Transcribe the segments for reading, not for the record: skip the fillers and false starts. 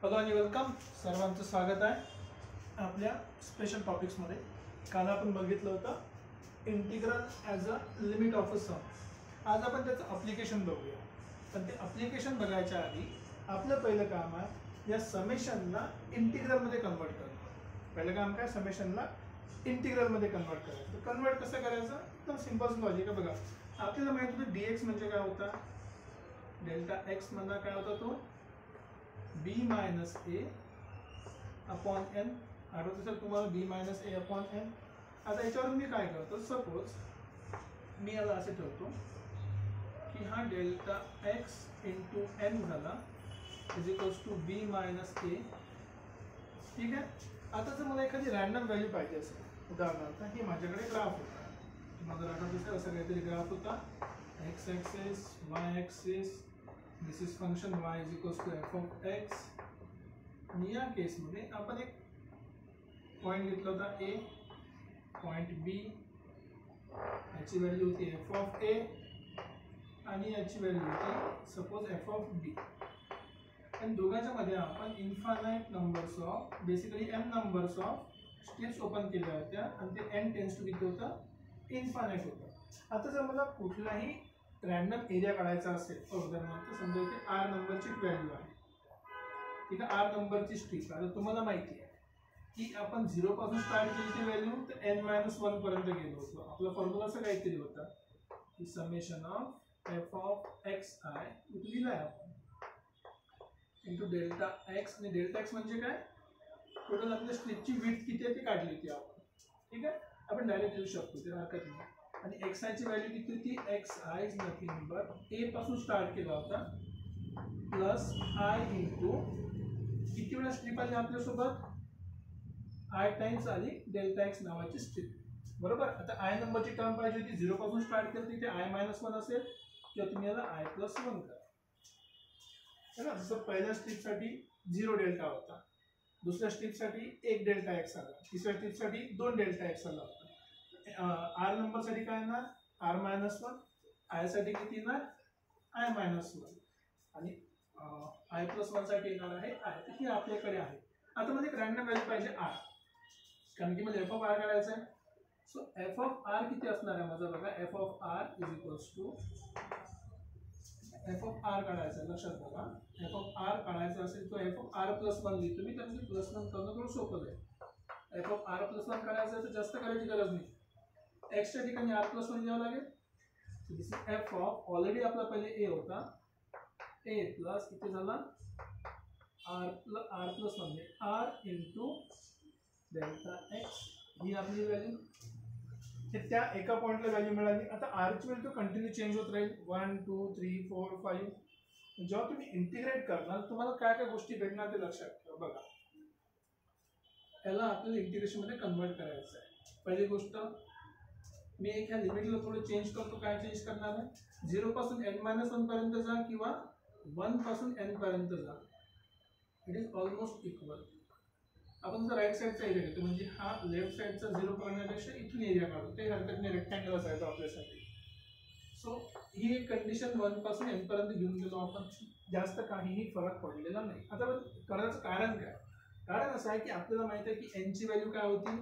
Hello आणि welcome. सर्वांचं स्वागत आहे आपल्या स्पेशल टॉपिक्समध्ये. काल आपण बघितलं होतं integral as a limit of a sum. आज आपण त्याचं अप्लिकेशन बघूया. पण ते अप्लिकेशन बघायच्या आधी आपलं पहिलं काम आहे या समेशनला इंटिग्रलमध्ये कन्वर्ट करणं. पहिलं काम काय? समेशनला इंटिग्रलमध्ये कन्वर्ट करायचं. तर कन्वर्ट कसं करायचं? एकदम सिम्पल लॉजिक आहे. बघा, आपल्याला माहित होतं dx म्हणजे काय होता? डेल्टा एक्स म्हणा काय होता तो? b मायनस ए अपॉन एन. आठवतं सर तुम्हाला b मायनस ए अपॉन एन. आता याच्यावर मी काय करतो? सपोज मी याला असे ठेवतो की हा डेल्टा एक्स इंटू एन झाला is equals to B minus A. ठीक आहे. आता जर मला एखादी रॅन्डम व्हॅल्यू पाहिजे असेल, उदाहरणार्थ ही माझ्याकडे ग्राफ होता. तुम्हाला आठवतं सर असं काहीतरी ग्राफ होता. X axis, y axis, this is function y is equals to f of x. आणि या केसमध्ये आपण एक पॉईंट घेतला होता ए, पॉईंट बी, याची व्हॅल्यू होती एफ ऑफ ए आणि याची व्हॅल्यू होती सपोज एफ ऑफ बी. आणि दोघांच्या मध्ये आपण infinite numbers of basically n numbers of steps open केल्या होत्या आणि ते एन टेन्स टू किती होतं? इन्फानाइट होतं. आता जर मला कुठलाही रॅन्डम एरिया काढायचा असेल, उदाहरणार्थ समजा इथे आर नंबरची व्हॅल्यू आहे. ठीक आहे, आर नंबरची स्ट्रीप. आता तुम्हाला माहिती आहे की आपण 0 पासून स्टार्ट केली ती व्हॅल्यू तर n-1 पर्यंत गेलो होतो. आपला फॉर्म्युला असं काहीतरी होता की summation of F of x I लिहिलाय आपण इंटू डेल्टा एक्स. आणि डेल्टा एक्स म्हणजे काय? टोटल आपल्या स्ट्रीपची विड्थ किती आहे ती काढली होती आपण. ठीक आहे, आपण डायरेक्ट लिहू शकतो, ते हरकत नाही. आणि एक्स आयची व्हॅल्यू किती होती? X I is nothing but A पासून स्टार्ट केला होता प्लस आय इंटू किती वेळा स्ट्रीप आली आपल्यासोबत? आय टाइम्स आली डेल्टा एक्स नावाची स्ट्रीप. बरोबर. आता आय नंबरची टर्म पाहिजे होती, 0 पासून स्टार्ट केलं तिथे i-1 असेल किंवा तुम्ही याला i+1 करा. जसं पहिल्या स्ट्रीपसाठी 0 डेल्टा होता, दुसऱ्या स्ट्रीपसाठी 1 डेल्टा एक्स आला, तिसऱ्या स्ट्रीपसाठी 2 डेल्टा एक्स आला होता. आर नंबरसाठी काय येणार? r-1. आय साठी किती येणार? i-1. आणि i+1 साठी येणार आहे आय. तर ही आपल्याकडे आहे. आता मला एक रॅन्डम व्हॅल्यू पाहिजे आर, कारण की मला एफ ऑफ आर काढायचं आहे. सो एफ ऑफ आर किती असणार आहे माझा? बघा, f of r is equals to f of r काढायचं आहे. लक्षात बघा, एफ ऑफ आर काढायचा असेल तर एफ ऑफ r+1 लिहितो मी, त्यामध्ये +1 करणं थोडं सोपं आहे. एफ ऑफ r+1 काढायचं आहे तर जास्त करायची गरज नाही. एक्सच्या ठिकाणी r+1 लिहावं लागेल. This is F of, already आपला पहिले ए होता, ए प्लस इथे झाला r+1 R into delta x. ही आपली व्हॅल्यू. त्या एका पॉईंटला व्हॅल्यू मिळाली. आता आरची व्हॅल्यू कंटिन्यू चेंज होत राहील, 1 2 3 4 5. जेव्हा तुम्ही इंटिग्रेट करणार तुम्हाला काय काय गोष्टी भेटणार ते लक्षात ठेवा. बघा, याला आपल्याला इंटिग्रेशन मध्ये कन्वर्ट करायचं आहे. पहिली गोष्ट, मी एक ह्या लिमिटला थोडं चेंज करतो. काय चेंज करणार आहे? 0 पासून n-1 पर्यंत जा किंवा 1 पासून n पर्यंत जा, इट इज ऑलमोस्ट इक्वल. आपण जर राईट साईडचा एरिया घेतो, म्हणजे हा लेफ्ट साईडचा 0 करण्यापेक्षा इथून एरिया काढतो, ते हरकत नाही, रेक्टँगलच आहे तो आपल्यासाठी. सो ही एक कंडिशन 1 पासून n पर्यंत घेऊन गेलो आपण, जास्त काहीही फरक पडलेला नाही. आता करण्याचं कारण काय? कारण असं आहे की आपल्याला माहिती आहे की n ची व्हॅल्यू काय होती?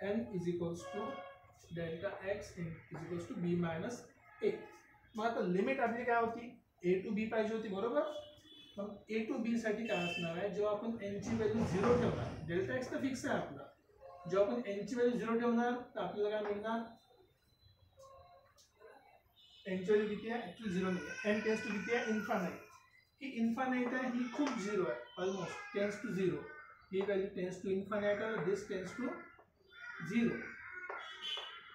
n is equals to delta x is equals to B minus A. मग आता लिमिट आपली काय होती? ए टू बी पाहिजे होती, बरोबर. मग ए टू बी साठी काय असणार आहे? जेव्हा आपण एन ची व्हॅल्यू 0 ठेवणार, डेल्टा एक्स तर फिक्स आहे आपला, जेव्हा आपण एन ची व्हॅल्यू 0 ठेवणार तर आपल्याला काय मिळणार? एन ची व्हॅल्यू किती आहे? ऍक्च्युअली 0 नाही, एन टेन्स टू किती आहे? इन्फानाइट. ही इन्फानाइट आहे, ही खूप 0 आहे, ऑलमोस्ट टेन्स टू 0. ही व्हॅल्यू टेन्स टू इन्फानाइट आहे, दिस टेन्स टू 0.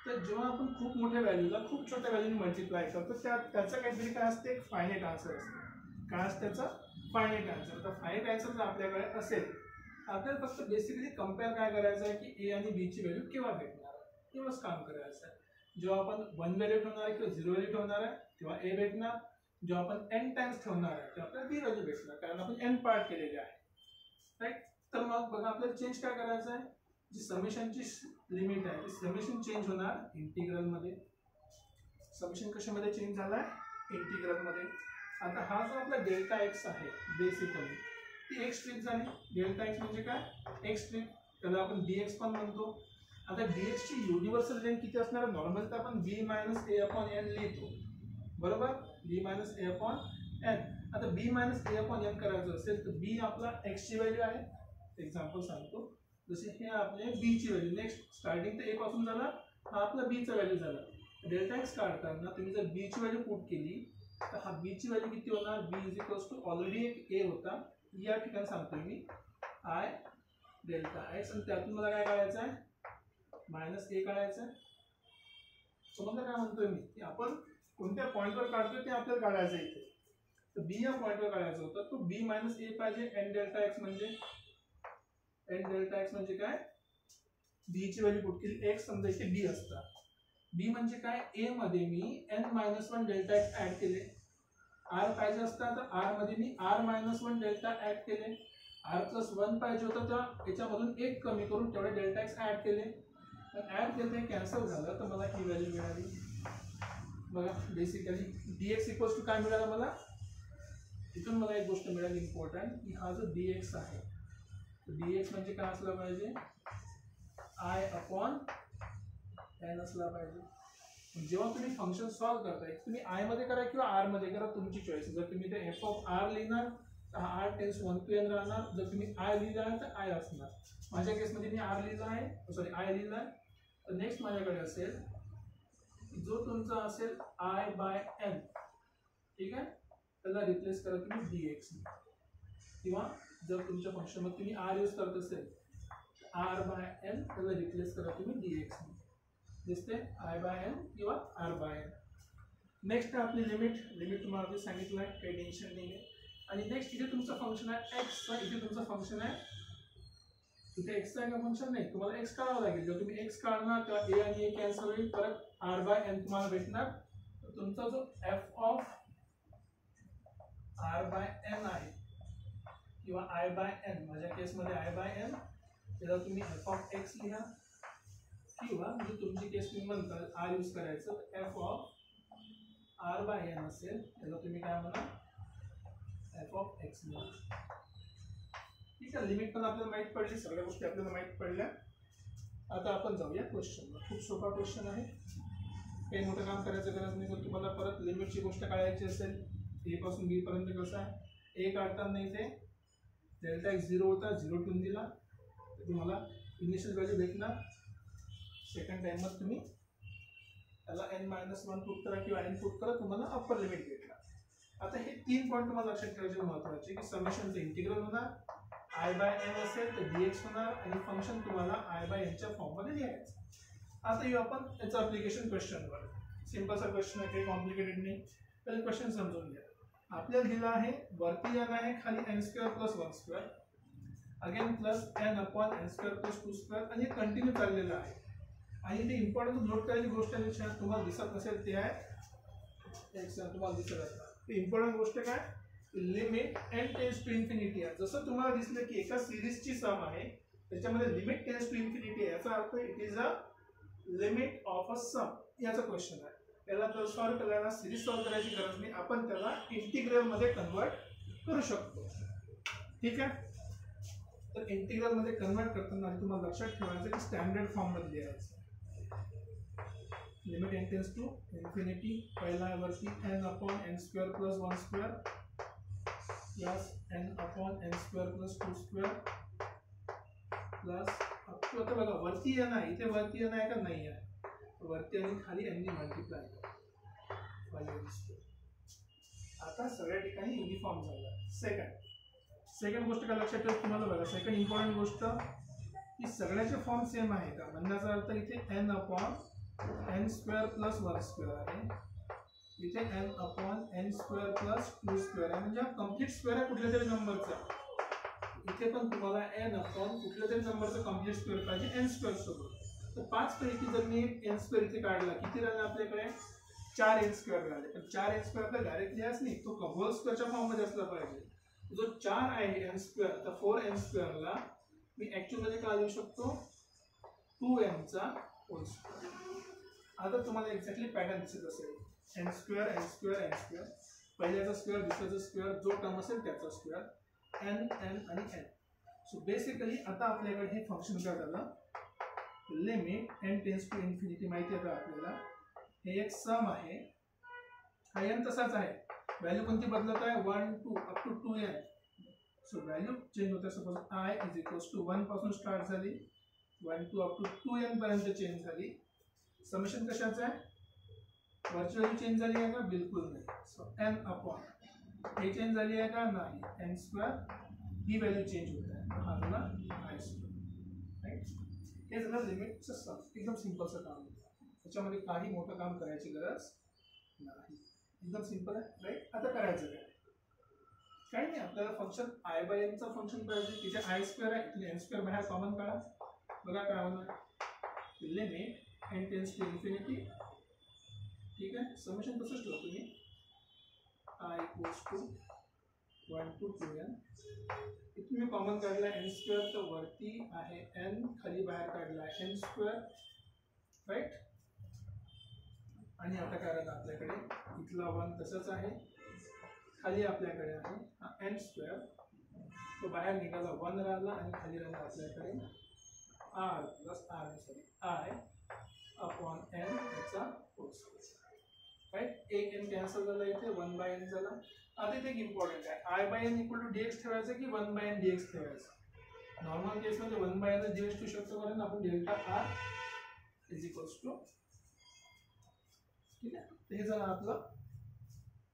तर जेव्हा आपण खूप मोठ्या व्हॅल्यूला खूप छोट्या व्हॅल्यूने मल्टिप्लाय करतो त्याचं काहीतरी काय असते? एक फायनाइट आन्सर असते. काय असतं त्याचा? Finite answer. तर फायनाइट आन्सर जर आपल्याकडे असेल, आपल्याला फक्त बेसिकली कम्पेअर काय करायचं आहे की ए आणि बी ची व्हॅल्यू केव्हा भेटणार आहे, तेव्हाच काम करायचं आहे. जेव्हा आपण 1 व्हॅल्यू ठेवणार आहे किंवा 0 व्हॅल्यू ठेवणार आहे तेव्हा ए भेटणार. जेव्हा आपण n टाइम्स ठेवणार आहे तेव्हा आपल्याला बी व्हॅल्यू भेटणार, कारण आपण n पार्ट केलेले आहे, राईट. तर मग बघा, आपल्याला चेंज काय करायचं आहे? जी समेशनची लिमिट आहे ती समेशन चेंज होणार इंटिग्रलमध्ये. समेशन कशामध्ये चेंज झालाय? इंटिग्रलमध्ये. आता हा जो आपला डेल्टा एक्स आहे बेसिकली ती एक स्ट्रिप झाली. डेल्टा एक्स म्हणजे काय, एक स्ट्रिप, त्याला आपण dx पण म्हणतो. आता dx ची युनिव्हर्सल लेंथ किती असणार, नॉर्मल तर आपण b minus a upon n लिहितो, बरोबर, b minus a upon n. आता b minus a upon n करायचं असेल तर b आपला x ची व्हॅल्यू आहे, एक्झाम्पल सांगतो, जसे हे आपले b ची व्हॅल्यू, नेक्स्ट स्टार्टिंग तर a पासून झाला, हा आपला b चा व्हॅल्यू झाला. डेल्टा एक्स काढताना तुम्ही जर b ची व्हॅल्यू पुट केली तर हा b ची व्हॅल्यू किती होणार, b is equals to already एक a होता, या ठिकाणी सांगतोय मी i डेल्टा एक्स, आणि त्यातून मला काय काढायचं आहे, मायनस a काढायचं आहे. समजलं काय म्हणतोय मी, की आपण कोणत्या पॉईंटवर काढतोय ते आपल्याला काढायचं आहे इथे. तर b या पॉईंटवर काढायचं होतं, तो b मायनस a पाहिजे. n डेल्टा एक्स म्हणजे, n डेल्टा एक्स म्हणजे काय, b ची व्हॅल्यू पुट केली, x समजा इथे b असता, b म्हणजे काय, a मध्ये मी n-1 डेल्टा एक्स ऍड केले, r पाहिजे असता तर r मध्ये मी r-1 डेल्टा ऍड केले, r+1 पाहिजे होतं तर याच्यामधून एक कमी करून तेवढे डेल्टा एक्स ऍड केले, ऍड केले ते कॅन्सल झालं तर मला ही व्हॅल्यू मिळाली. बघा बेसिकली dx इक्वल्स टू काय मिळालं मला, इथून मला एक गोष्ट मिळाली इम्पॉर्टंट, की हा जो dx आहे, dx म्हणजे काय असला पाहिजे, i अपॉन n असला पाहिजे. जेव्हा तुम्ही फंक्शन सॉल्व करताय, तुम्ही i मध्ये करा किंवा r मध्ये करा, तुमची चॉईस. जर तुम्ही ते f ऑफ r लिहिणार तर r टेन्स 1 to n राहणार, जर तुम्ही i लिहिला तर i असणार. माझ्या केसमध्ये मी r लिहिला आहे, सॉरी i लिहिला आहे. तर नेक्स्ट माझ्याकडे असेल जो तुमचा असेल i बाय n, ठीक आहे, त्याला रिप्लेस करा तुम्ही dx, किंवा जर तुमच्या फंक्शन मध्ये तुम्ही r यूज करत असेल r बाय n, त्याला रिप्लेस करा तुम्ही dx, दिसते i बाय n किंवा r बाय n. नेक्स्ट आहे आपली लिमिट तुम्हाला आधी सांगितलं आहे, काही टेन्शन नाही आहे. आणि नेक्स्ट इथे तुमचं फंक्शन आहे x, इथे तुमचं फंक्शन आहे, इथे x आहे का फंक्शन नाही, तुम्हाला x काढावं लागेल. जर तुम्ही x काढणार तेव्हा a आणि a कॅन्सल होईल, परत r बाय n तुम्हाला भेटणार. तर तुमचा जो f of r by n आहे किंवा i बाय n, माझ्या केसमध्ये i बाय n, त्याला तुम्ही f ऑफ x लिहा, किंवा म्हणजे तुमची केस तुम्ही म्हणता r यूज करायचं, f of r by n असेल, त्याला तुम्ही काय म्हणा, f ऑफ x लिहा. ठीक आहे, लिमिट पण आपल्याला माहित पडली, सगळ्या गोष्टी आपल्याला माहित पडल्या. आता आपण जाऊया क्वेश्चनला. खूप सोपा क्वेश्चन आहे, काही मोठं काम करायचं गरज नाही. जर तुम्हाला परत लिमिटची गोष्ट काढायची असेल, a पासून b पर्यंत कसं आहे, a काढताना इथे डेल्टा एक्स 0 होता, 0 ठेवून दिला, तर तुम्हाला इनिशियल व्हॅल्यू भेटणार. सेकंड टाइममध्ये तुम्ही त्याला n-1 पुट करा किंवा n पुट करा, तुम्हाला अप्पर लिमिट भेटणार. आता हे 3 पॉईंट तुम्हाला लक्षात ठेवायचे महत्त्वाचे, की समेशनचं इंटिग्रल होणार, i बाय n असेल तर dx होणार, आणि फंक्शन तुम्हाला i बाय n च्या फॉर्ममध्ये लिहायचं. आता येऊ आपण याचं ॲप्लिकेशन क्वेश्चनवर. सिंपलचा क्वेश्चन आहे, काही कॉम्प्लिकेटेड नाही. पहिले क्वेश्चन समजून घ्या. आपल्याला दिलं आहे वरती n आहे, खाली n² + 1² again plus n upon n² + 2², आणि हे कंटिन्यू चाललेलं आहे. आणि ते इम्पॉर्टंट नोट करायची गोष्ट आहे, तुम्हाला दिसत नसेल ते आहे, तुम्हाला दिसत असणार ते इम्पॉर्टंट गोष्ट काय, limit n tends to infinity आहे. जसं तुम्हाला दिसलं की एका सिरीजची सम आहे, त्याच्यामध्ये लिमिट टेन्स टू इन्फिनिटी आहे, याचा अर्थ it is a limit of a sum, याचा क्वेश्चन आहे. त्याला तर सॉल्व करायला सिरीज सॉल्व करायची गरज नाही, आपण त्याला इंटिग्रल मध्ये कन्वर्ट करू शकतो. ठीक आहे, तर इंटिग्रल मध्ये कन्वर्ट करताना तुम्हाला लक्षात ठेवायचं की स्टँडर्ड फॉर्म मध्ये लिहायचं. Limit n tends to infinity, पहिला वरती n upon n² + 1² plus n upon n² + 2² plus आता बघा वरती n आहे, इथे वरती n आहे का नाही आहे, वरती आणि खाली n ने मल्टिप्लाय करा. आता सगळ्या ठिकाणी युनिफॉर्म झालं. सेकंड गोष्ट काय लक्षात ठेवा तुम्हाला, बघा सेकंड इम्पॉर्टंट गोष्ट की सगळ्याचे फॉर्म सेम आहे का, म्हणण्याचा अर्थ इथे n अपॉन n² + 1² आहे, इथे n अपॉन n² + 2² आहे, म्हणजे हा कंप्लीट स्क्वेअर आहे कुठल्या तरी नंबरचा. इथे पण तुम्हाला n अपॉन कुठल्या तरी नंबरचा कंप्लीट स्क्वेअर पाहिजे n² सोबत. तर 5 पैकी जर मी n² इथे काढला, किती राहिले आपल्याकडे, 4 n² राहिले. पण 4 n² आपल्याला डायरेक्ट लिहायच नाही, तो होल स्क्वेअरच्या फॉर्म मध्ये असला पाहिजे. जो 4 आहे n², तर 4n² ला मी ऍक्च्युअल मध्ये काय लिहू शकतो, 2n चा होल स्क्वेअर. आता तुम्हाला एक्झॅक्टली पॅटर्न दिसत असेल, n², n², n², पहिल्याचा स्क्वेअर, दुसऱ्याचा स्क्वेअर, जो टर्म असेल त्याचा स्क्वेअर. एन एन आणि एन. सो बेसिकली आता आपल्याकडे हे फंक्शन काय झालं, limit n tends to infinity माहिती आहे का आपल्याला, हे एक सम आहे, हा एन तसाच आहे, व्हॅल्यू कोणती बदलत आहे 1 2 up to 2n. So value change होते. Suppose i is equals to 1 पासून स्टार्ट झाली, 1 2 अप टू 2n पर्यंत चेंज झाली. समेशन कशाचं आहे, वरची व्हॅल्यू चेंज झाली आहे का, बिलकुल नाही. सो n अपॉन हे चेंज झाली आहे का, नाही, n स्क्वेअर ही व्हॅल्यू चेंज होत आहे, हा झाला i स्क्वेअर. राईट, हे झालं लिमिटचं सम. एकदम सिंपलचं काम, त्याच्यामध्ये काही मोठं काम करायची गरज नाही, एकदम सिंपल आहे. राईट, आता करायचं काय, काही नाही, आपल्याला फंक्शन आय बाय एनचं फंक्शन पाहिजे, तिथे आय स्क्वेअर आहे, इथे एन स्क्वेअर बाहेर कॉमन काढा. बघा काय होणार, limit n tends to infinity, ठीक आहे, समेशन तसंच ठेवा तुम्ही, I equals to 1 to 2n. इथे मी कॉमन काढला एन स्क्वेअर, तर वरती आहे एन, खाली बाहेर काढला आहे एन स्क्वेअर. राईट, आणि आता कारण आपल्याकडे इथला 1 तसंच आहे, खाली आपल्याकडे आहे एन स्क्वेअर, तो बाहेर निघाला 1 राहिला, आणि खाली राहिला आपल्याकडे r plus r sorry i upon n याचा होल स्क्वेअर. राईट, एक एन कॅन्सल झाला, इथे 1 बाय एन झाला. आता इथे एक इम्पॉर्टंट आहे, i by n equal to dx ठेवायचं की 1 बाय एन डीएक्स ठेवायचं. नॉर्मल केसमध्ये 1 बाय एन डीएक्स ठेवू शकतो, कारण आपण delta r is equals to, ठीक आहे, हे झालं आपलं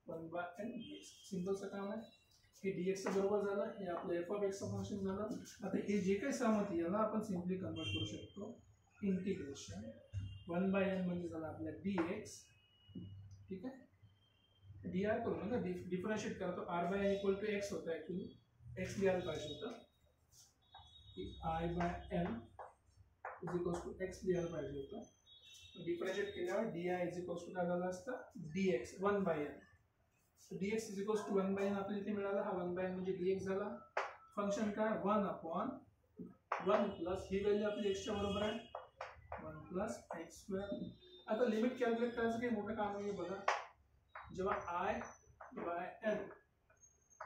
1 बाय एन डीएक्स. सिंपलचं काम आहे, हे डीएक्स बरोबर झालं, हे आपलं एफ ऑफ एक्सचं फंक्शन झालं. आता हे जे काही सम होती याला आपण सिम्पली कन्वर्ट करू शकतो, इंटिग्रेशन 1 बाय एन म्हणजे झालं आपल्या डीएक्स, ठीक आहे, डी आर करू नका, डिफरन्शिएट करतो, r by n equal to x होतं, ॲक्च्युली एक्स लिहायला पाहिजे होतं, की i by n is equals to x लिहायला पाहिजे होतं. डिफरन्शिएट केल्यावर d i is equals to काय झालं असतं, d x 1 by n. dx is equals to 1 by n आपल्याला इथे मिळाला, हा 1 बाय एन म्हणजे dx झाला. फंक्शन काय 1 अपॉन 1 प्लस ही व्हॅल्यू आपली एक्सच्या बरोबर आहे, 1 प्लस एक्स स्क्वेअर. आता लिमिट कॅल्क्युलेट करायचं काही मोठं काम नाही, बघा, जेव्हा i by n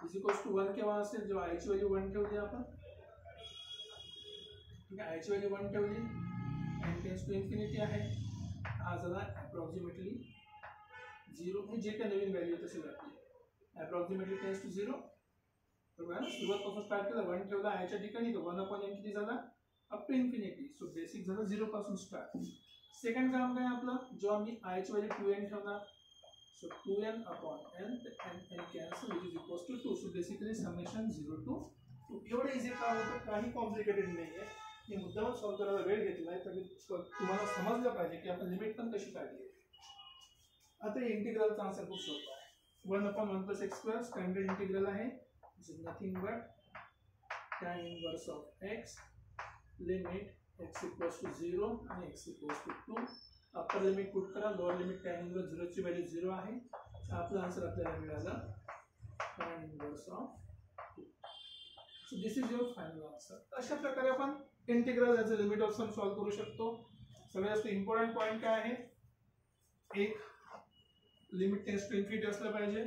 is equals to 1 केव्हा असेल, जेव्हा आयची व्हॅल्यू 1 ठेवली आपण, ठीक आहे, आयची व्हॅल्यू 1 ठेवली, एन टेन्स टू इन्फिनिटी आहे, हा झाला अप्रॉक्सिमेटली 0, म्हणजे जे काही नवीन व्हॅल्यू तशी लागली, अप्रॉक्सिमेटली टेन्स टू 0. बरोबर ना, सुरुवातपासून स्टार्ट केला, 1 ठेवला आयच्या ठिकाणी, तर 1 अपॉन एन किती झाला, up to infinity. So basic झालं 0 पासून स्टार्ट. सेकंड काम काय आपलं, जेव्हा मी आयची व्हॅल्यू 2n ठेवणार, सो 2n अपॉन एन, तर n n cancel, which is equals to 2. So basically summation 0 to 2. एवढं इझी काम होतं, काही कॉम्प्लिकेटेड नाही आहे. मी मुद्दाम सॉल्व करायला वेळ घेतला आहे, तर तुम्हाला समजलं पाहिजे की आपण लिमिट पण कशी काढली. आता इंटिग्रलचा आन्सर खूप सोपा आहे, 1 upon 1 plus x square standard integral आहे. This is nothing but tan inverse of x, limit x equals to 0 आणि x equals to 2. Upper limit put करा, लोअर लिमिट tan इनवर्स 0 ची व्हॅल्यू 0 आहे. आपला आन्सर आपल्याला मिळाला tan inverse of 2. So this is your final answer. अशा प्रकारे आपण integral as a limit of sum solve करू शकतो. सगळ्यात जास्त इम्पॉर्टंट पॉईंट काय आहे, एक लिमिट टेन्स टू इन्फिनिटी असलं पाहिजे,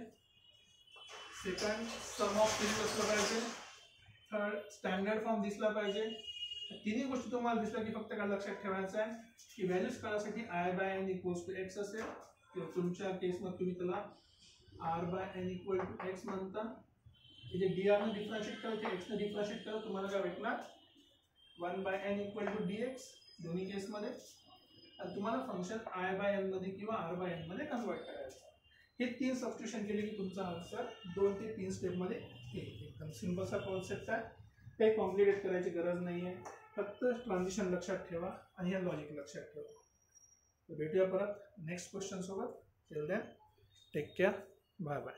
सेकंड सम ऑफ सिरीज असलं पाहिजे, थर्ड स्टँडर्ड फॉर्म दिसला पाहिजे. तिन्ही गोष्टी तुम्हाला दिसल्या की फक्त काय लक्षात ठेवायचं आहे की व्हॅल्यूज काढण्यासाठी i by n equals to x असेल, किंवा तुमच्या केसमध्ये तुम्ही त्याला r by n equal to x म्हणता. इथे डी आरने डिफरन्शिएट करा, इथे एक्सने डिफरन्शिएट करा, तुम्हाला काय भेटणार 1 by n equal to d x दोन्ही केसमध्ये. आणि तुम्हाला फंक्शन आय बाय एन मध्ये किंवा आर बाय एन मध्ये कन्वर्ट करायचं. हे 3 सबस्टिट्यूशन केले की तुमचा आन्सर 2 ते 3 स्टेपमध्ये येईल. एकदम सिंपलचा कॉन्सेप्ट आहे, काही कॉम्प्लिकेट करायची गरज नाही आहे, फक्त ट्रान्झिशन लक्षात ठेवा आणि हे लॉजिक लक्षात ठेवा. तर भेटूया परत नेक्स्ट क्वेश्चन सोबत. Till then take care, bye bye.